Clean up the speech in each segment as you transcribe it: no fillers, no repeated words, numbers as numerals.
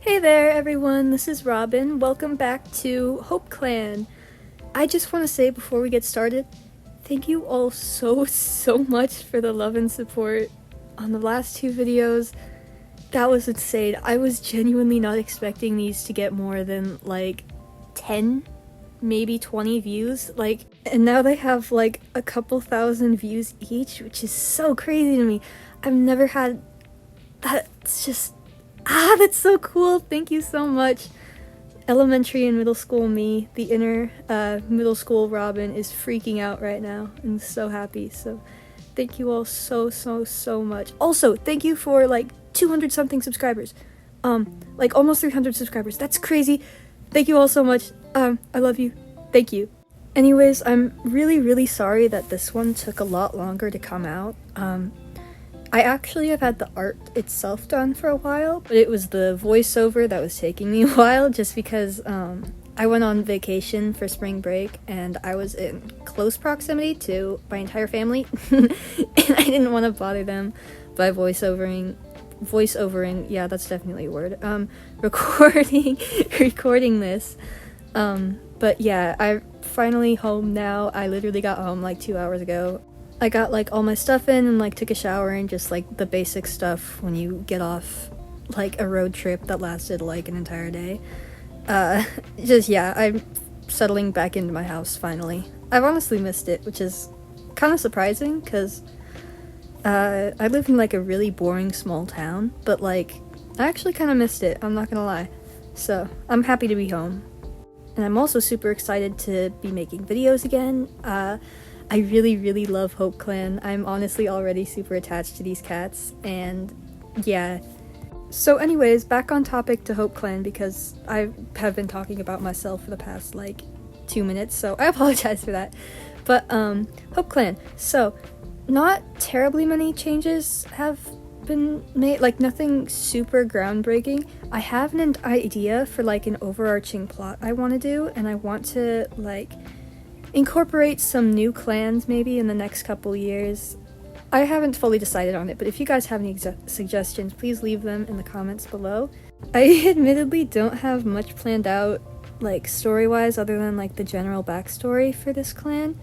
Hey there everyone, this is Robin. Welcome back to HopeClan. I just want to say before we get started, thank you all so much for the love and support on the last two videos. That was insane. I was genuinely not expecting these to get more than like 10, maybe 20 views. And now they have like a couple thousand views each, which is so crazy to me. I've never had that. It's just that's so cool. Thank you so much. Elementary and middle school me, the inner middle school Robin, is freaking out right now and so happy. So thank you all so much. Also, thank you for like 200 something subscribers. Like almost 300 subscribers. That's crazy. Thank you all so much. I love you. Thank you. Anyways, I'm really sorry that this one took a lot longer to come out. I actually have had the art itself done for a while, but it was the voiceover that was taking me a while just because I went on vacation for spring break and I was in close proximity to my entire family and I didn't want to bother them by voiceovering, yeah, that's definitely a word, recording this. But yeah, I'm finally home now. I literally got home like 2 hours ago. I got like all my stuff in and like took a shower and just like the basic stuff when you get off like a road trip that lasted like an entire day. Yeah, I'm settling back into my house finally. I've honestly missed it, which is kind of surprising because I live in like a really boring small town, but like I actually kind of missed it, I'm not gonna lie. So I'm happy to be home. And I'm also super excited to be making videos again. I really love HopeClan. I'm honestly already super attached to these cats, and yeah. So anyways, back on topic to HopeClan because I have been talking about myself for the past like 2 minutes, so I apologize for that. But HopeClan, so not terribly many changes have been made, like nothing super groundbreaking. I have an idea for like an overarching plot I want to do, and I want to like incorporate some new clans maybe in the next couple years. I haven't fully decided on it, but if you guys have any suggestions, please leave them in the comments below. I admittedly don't have much planned out, like story-wise, other than like the general backstory for this clan.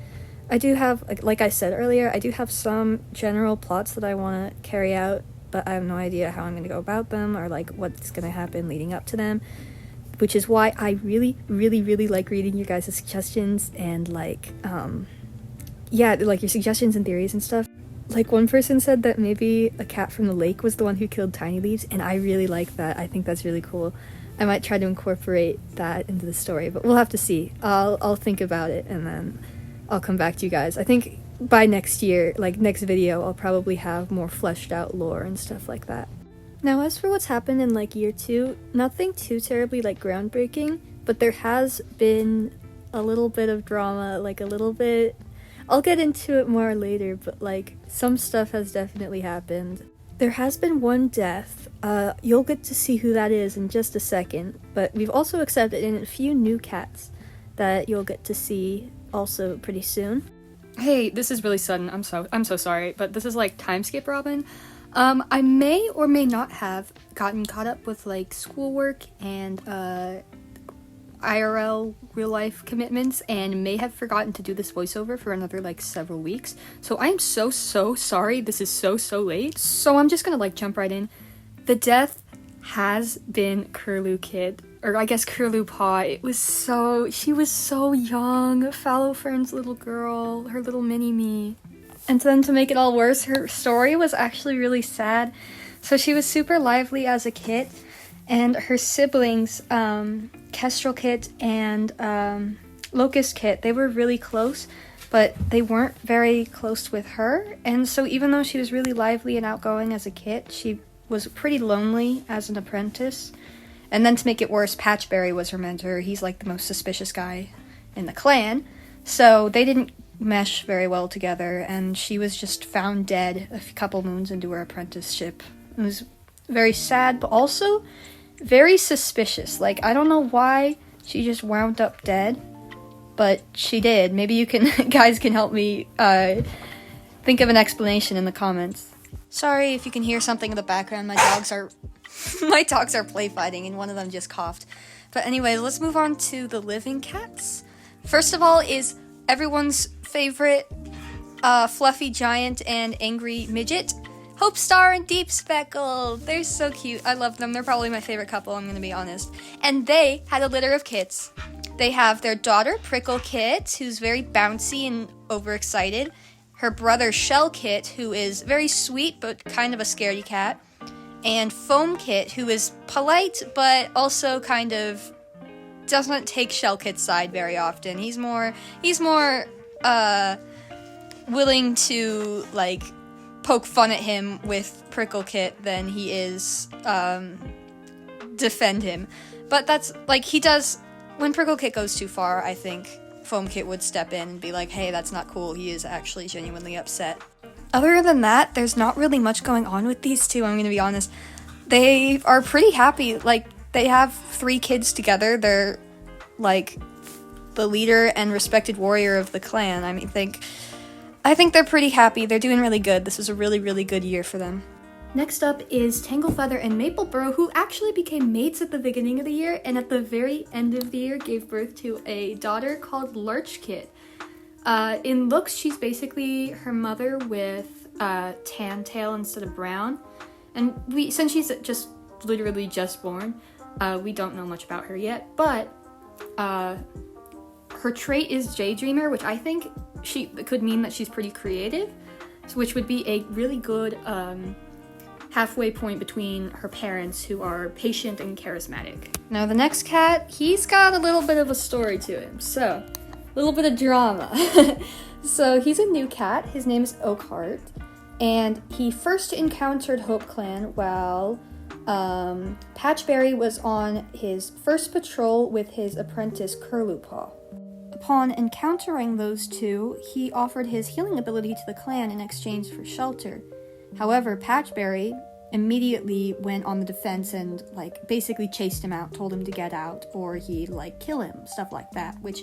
I do have, like I said earlier, I do have some general plots that I want to carry out, but I have no idea how I'm going to go about them or like what's going to happen leading up to them. Which is why I really like reading your guys' suggestions and like, yeah, like your suggestions and theories and stuff. Like one person said that maybe a cat from the lake was the one who killed Tiny Leaves, and I really like that. I think that's really cool. I might try to incorporate that into the story, but we'll have to see. I'll think about it and then I'll come back to you guys. I think by next year, like next video, I'll probably have more fleshed out lore and stuff like that. Now, as for what's happened in, like, year 2, nothing too terribly, like, groundbreaking, but there has been a little bit of drama, like, a little bit. I'll get into it more later, but, like, some stuff has definitely happened. There has been one death. You'll get to see who that is in just a second, but we've also accepted in a few new cats that you'll get to see also pretty soon. Hey, this is really sudden, I'm so sorry, but this is, like, time skip Robin. I may or may not have gotten caught up with, like, schoolwork and, IRL real-life commitments and may have forgotten to do this voiceover for another, like, several weeks. So I am so sorry this is so late. So I'm just gonna, like, jump right in. The death has been Curlew Kid. Or I guess Curlew Paw. She was so young. Fallow Fern's little girl. Her little mini-me. And then to make it all worse, her story was actually really sad. So she was super lively as a kit, and her siblings, Kestrel Kit and Locust Kit, they were really close, but they weren't very close with her. And so even though she was really lively and outgoing as a kit, she was pretty lonely as an apprentice. And then to make it worse, Patchberry was her mentor. He's like the most suspicious guy in the clan. So they didn't mesh very well together, and she was just found dead a couple moons into her apprenticeship. It was very sad, but also very suspicious. Like, I don't know why she just wound up dead, but she did. Maybe you guys can help me think of an explanation in the comments. Sorry if you can hear something in the background. My dogs are My dogs are play fighting and one of them just coughed. But anyway, let's move on to the living cats. First of all is everyone's favorite fluffy giant and angry midget, Hope Star and Deep Speckle. They're so cute. I love them. They're probably my favorite couple, I'm gonna be honest. And they had a litter of kits. They have their daughter, Prickle Kit, who's very bouncy and overexcited. Her brother, Shell Kit, who is very sweet but kind of a scaredy cat. And Foam Kit, who is polite but also kind of doesn't take Shell Kit's side very often. He's more willing to, like, poke fun at him with Prickle Kit than he is defend him. But that's, like, he does... When Prickle Kit goes too far, I think Foam Kit would step in and be like, hey, that's not cool. He is actually genuinely upset. Other than that, there's not really much going on with these two, I'm gonna be honest. They are pretty happy. Like, they have 3 kids together. They're, like, the leader and respected warrior of the clan. I think they're pretty happy. They're doing really good. This is a really, really good year for them. Next up is Tanglefeather and Mapleborough, who actually became mates at the beginning of the year, and at the very end of the year gave birth to a daughter called Lurchkit. In looks, she's basically her mother with tan tail instead of brown. And since she's just literally just born, we don't know much about her yet, but her trait is Daydreamer, which I think could mean that she's pretty creative, which would be a really good halfway point between her parents, who are patient and charismatic. Now the next cat, he's got a little bit of a story to him, so a little bit of drama. So he's a new cat. His name is Oakheart, and he first encountered HopeClan while Patchberry was on his first patrol with his apprentice Curlewpaw. Upon encountering those two, he offered his healing ability to the clan in exchange for shelter. However, Patchberry immediately went on the defense and, like, basically chased him out, told him to get out, or he'd, like, kill him, stuff like that, which,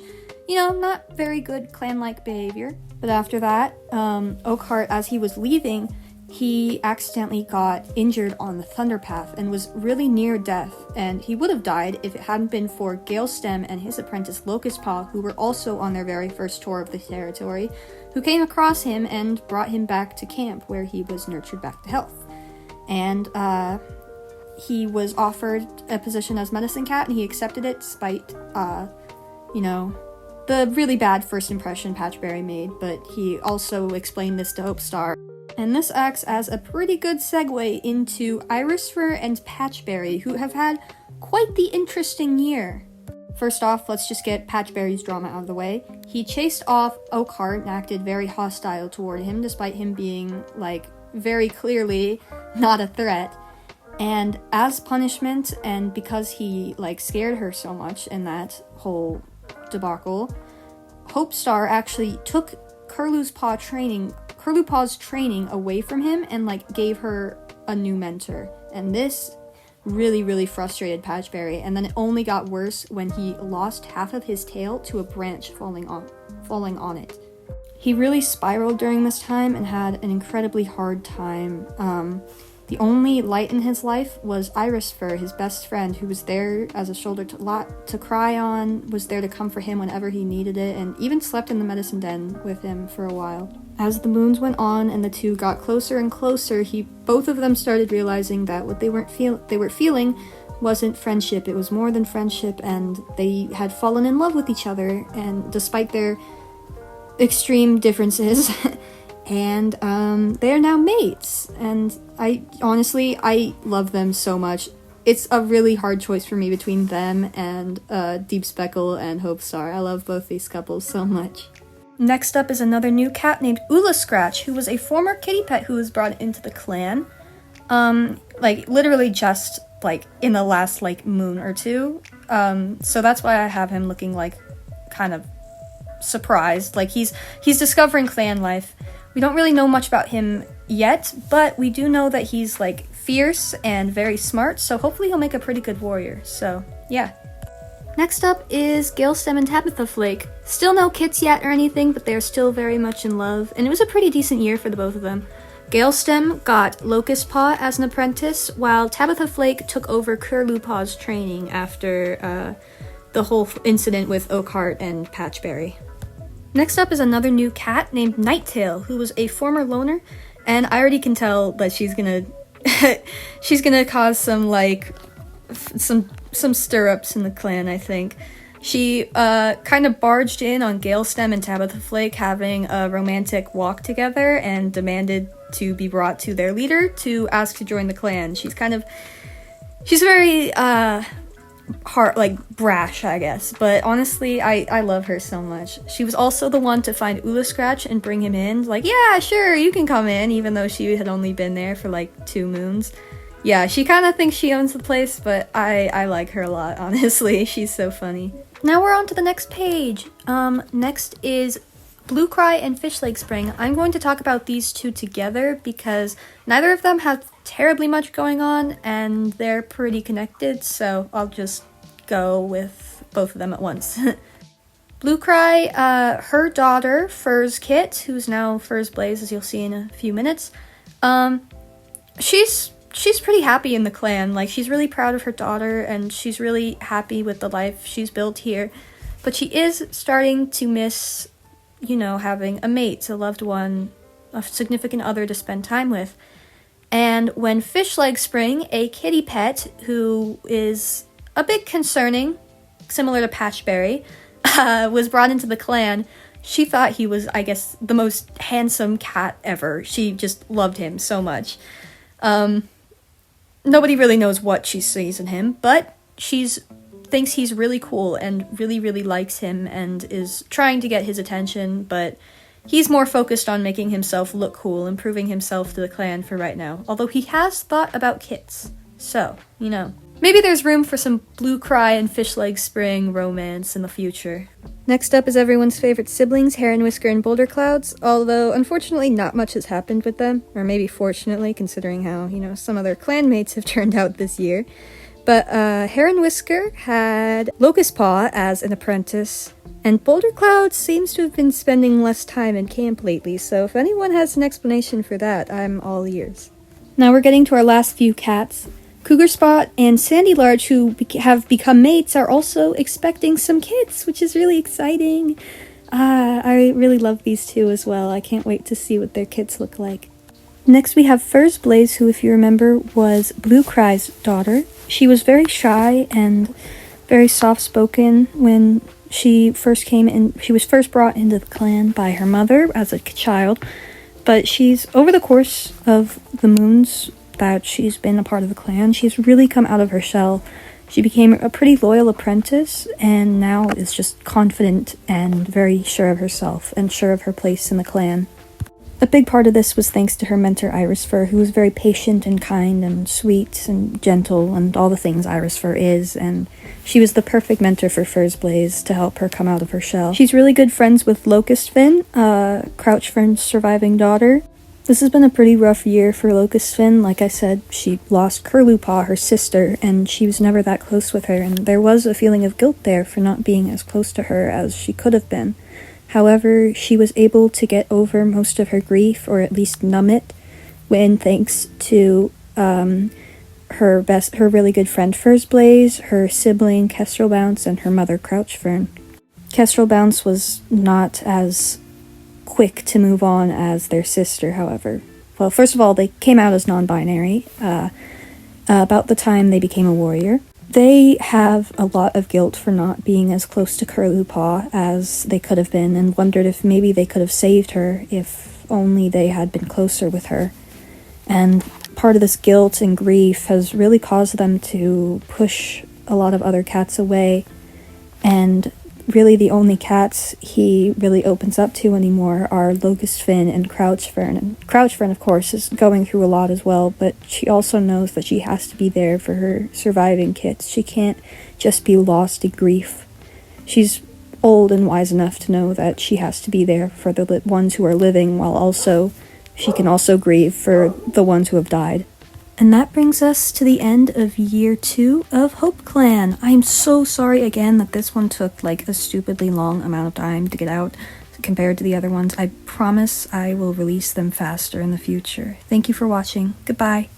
you know, not very good clan-like behavior. But after that, Oakheart, as he was leaving, he accidentally got injured on the Thunderpath and was really near death, and he would have died if it hadn't been for Galestem and his apprentice Locustpaw, who were also on their very first tour of the territory, who came across him and brought him back to camp, where he was nurtured back to health. And he was offered a position as medicine cat, and he accepted it despite, you know, the really bad first impression Patchberry made, but he also explained this to Hope Star. And this acts as a pretty good segue into Irisfur and Patchberry, who have had quite the interesting year. First off, let's just get Patchberry's drama out of the way. He chased off Oakheart and acted very hostile toward him, despite him being, like, very clearly not a threat. And as punishment, and because he, like, scared her so much in that whole debacle, Hope Star actually took Curlewpaw's training away from him and, like, gave her a new mentor. And this really, really frustrated Patchberry, and then it only got worse when he lost half of his tail to a branch falling on it. He really spiraled during this time and had an incredibly hard time. The only light in his life was Irisfur, his best friend, who was there as a shoulder to cry on, was there to comfort him whenever he needed it, and even slept in the medicine den with him for a while. As the moons went on and the two got closer and closer, both of them started realizing that what they were feeling wasn't friendship. It was more than friendship, and they had fallen in love with each other, and despite their extreme differences, and they're now mates, and I love them so much. It's a really hard choice for me between them and Deep Speckle and Hope Star. I love both these couples so much. Next up is another new cat named Ula Scratch, who was a former kitty pet who was brought into the clan, like, literally just, like, in the last, like, moon or two, so that's why I have him looking, like, kind of surprised. Like, he's discovering clan life. We don't really know much about him yet, but we do know that he's, like, fierce and very smart, so hopefully he'll make a pretty good warrior, so, yeah. Next up is Galestem and Tabitha Flake. Still no kits yet or anything, but they're still very much in love, and it was a pretty decent year for the both of them. Galestem got Locust Paw as an apprentice, while Tabitha Flake took over Curlew Paw's training after the whole incident with Oakhart and Patchberry. Next up is another new cat named Nighttail, who was a former loner, and I already can tell that she's gonna she's gonna cause some some stir-ups in the clan, I think. She kind of barged in on Galestem and Tabitha Flake having a romantic walk together and demanded to be brought to their leader to ask to join the clan. She's very brash, I guess, but honestly, I love her so much. She was also the one to find Ula Scratch and bring him in, like, yeah, sure, you can come in, even though she had only been there for like 2 moons. Yeah, she kind of thinks she owns the place, but I like her a lot, honestly. She's so funny. Now we're on to the next page. Next is Blue Cry and Fish Lake Spring. I'm going to talk about these two together because neither of them have terribly much going on and they're pretty connected, so I'll just go with both of them at once. Blue Cry, her daughter, Fur's Kit, who's now Fur's Blaze, as you'll see in a few minutes, she's pretty happy in the clan. Like, she's really proud of her daughter and she's really happy with the life she's built here, but she is starting to miss, you know, having a mate, a loved one, a significant other to spend time with. And when Fish Leg Spring, a kitty pet who is a bit concerning, similar to Patchberry, was brought into the clan, she thought he was, I guess, the most handsome cat ever. She just loved him so much. Nobody really knows what she sees in him, but thinks he's really cool and really, really likes him and is trying to get his attention, but he's more focused on making himself look cool and proving himself to the clan for right now, although he has thought about kits. So, you know, maybe there's room for some Blue Cry and Fish Leg Spring romance in the future. Next up is everyone's favorite siblings, Heron Whisker and Boulder Clouds, although unfortunately not much has happened with them, or maybe fortunately, considering how, you know, some of their clanmates have turned out this year. But Heron Whisker had Locust Paw as an apprentice, and Boulder Cloud seems to have been spending less time in camp lately, so if anyone has an explanation for that, I'm all ears. Now we're getting to our last few cats. Cougar Spot and Sandy Large, who have become mates, are also expecting some kids, which is really exciting. I really love these two as well. I can't wait to see what their kids look like. Next we have Fur's Blaze, who, if you remember, was Blue Cry's daughter. She was very shy and very soft-spoken when she first came in. She was first brought into the clan by her mother as a child, but she's, over the course of the moons that she's been a part of the clan, she's really come out of her shell. She became a pretty loyal apprentice and now is just confident and very sure of herself and sure of her place in the clan. A big part of this was thanks to her mentor Iris Fur, who was very patient and kind and sweet and gentle and all the things Iris Fur is, and she was the perfect mentor for Fur's Blaze to help her come out of her shell. She's really good friends with Locust Fin, Crouch Fern's surviving daughter. This has been a pretty rough year for Locust Fin. Like I said, she lost Curlew Paw, her sister, and she was never that close with her, and there was a feeling of guilt there for not being as close to her as she could have been. However, she was able to get over most of her grief, or at least numb it, when thanks to her really good friend Fur's Blaze, her sibling Kestrel Bounce, and her mother Crouch Fern. Kestrel Bounce was not as quick to move on as their sister, however. Well, first of all, they came out as non-binary about the time they became a warrior. They have a lot of guilt for not being as close to Curlew Paw as they could have been, and wondered if maybe they could have saved her if only they had been closer with her. And part of this guilt and grief has really caused them to push a lot of other cats away, and really the only cats he really opens up to anymore are Locust Fin and Crouch Fern. And Crouch Fern, of course, is going through a lot as well, but she also knows that she has to be there for her surviving kits. She can't just be lost in grief. She's old and wise enough to know that she has to be there for the ones who are living, while also she can also grieve for the ones who have died. And that brings us to the end of year 2 of HopeClan. I'm so sorry again that this one took like a stupidly long amount of time to get out. compared to the other ones. I promise I will release them faster in the future. Thank you for watching. Goodbye.